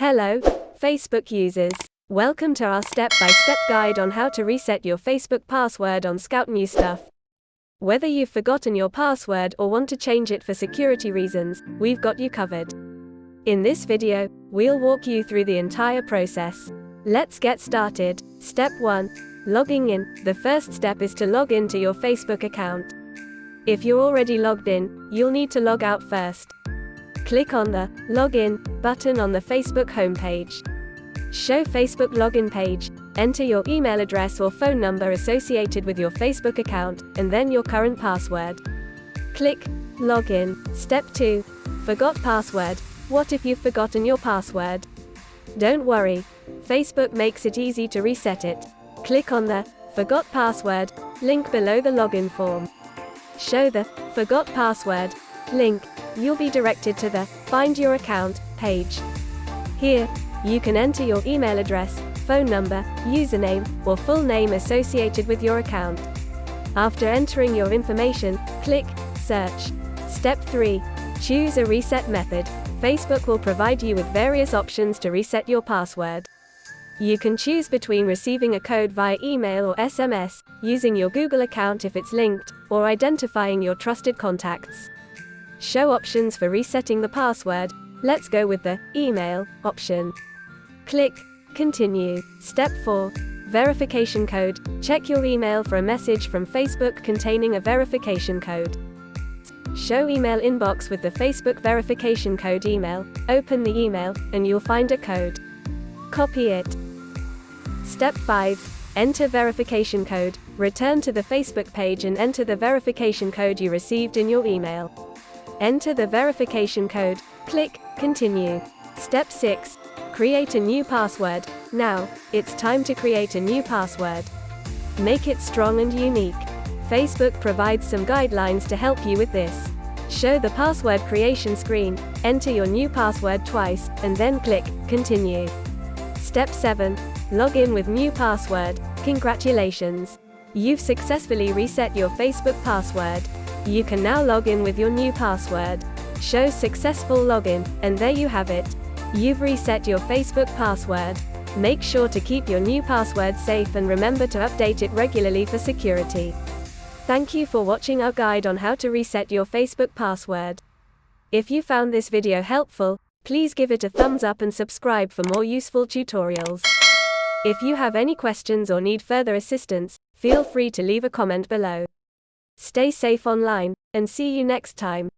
Hello, Facebook users. Welcome to our step-by-step guide on how to reset your Facebook password on Scout New Stuff. Whether you've forgotten your password or want to change it for security reasons, we've got you covered. In this video, we'll walk you through the entire process. Let's get started. Step 1. Logging in. The first step is to log into your Facebook account. If you're already logged in, you'll need to log out first. Click on the Login button on the Facebook homepage. Show Facebook login page. Enter your email address or phone number associated with your Facebook account, and then your current password. Click Login. Step 2. Forgot password. What if you've forgotten your password? Don't worry. Facebook makes it easy to reset it. Click on the Forgot Password link below the login form. Show the Forgot Password link. You'll be directed to the Find Your Account page. Here, you can enter your email address, phone number, username, or full name associated with your account. After entering your information, click Search. Step 3. Choose a reset method. Facebook will provide you with various options to reset your password. You can choose between receiving a code via email or SMS, using your Google account if it's linked, or identifying your trusted contacts. Show options for resetting the password. Let's go with the email option. Click Continue. Step 4. Verification code. Check your email for a message from Facebook containing a verification code. Show email inbox with the Facebook verification code email. Open the email, and you'll find a code. Copy it. Step 5. Enter verification code. Return to the Facebook page and enter the verification code you received in your email. Enter the verification code. Click Continue. Step 6. Create a new password. Now, it's time to create a new password. Make it strong and unique. Facebook provides some guidelines to help you with this. Show the password creation screen, enter your new password twice, and then click Continue. Step 7. Log in with new password. Congratulations! You've successfully reset your Facebook password. You can now log in with your new password. Show successful login, and there you have it. You've reset your Facebook password. Make sure to keep your new password safe and remember to update it regularly for security. Thank you for watching our guide on how to reset your Facebook password. If you found this video helpful, please give it a thumbs up and subscribe for more useful tutorials. If you have any questions or need further assistance, feel free to leave a comment below. Stay safe online, and see you next time.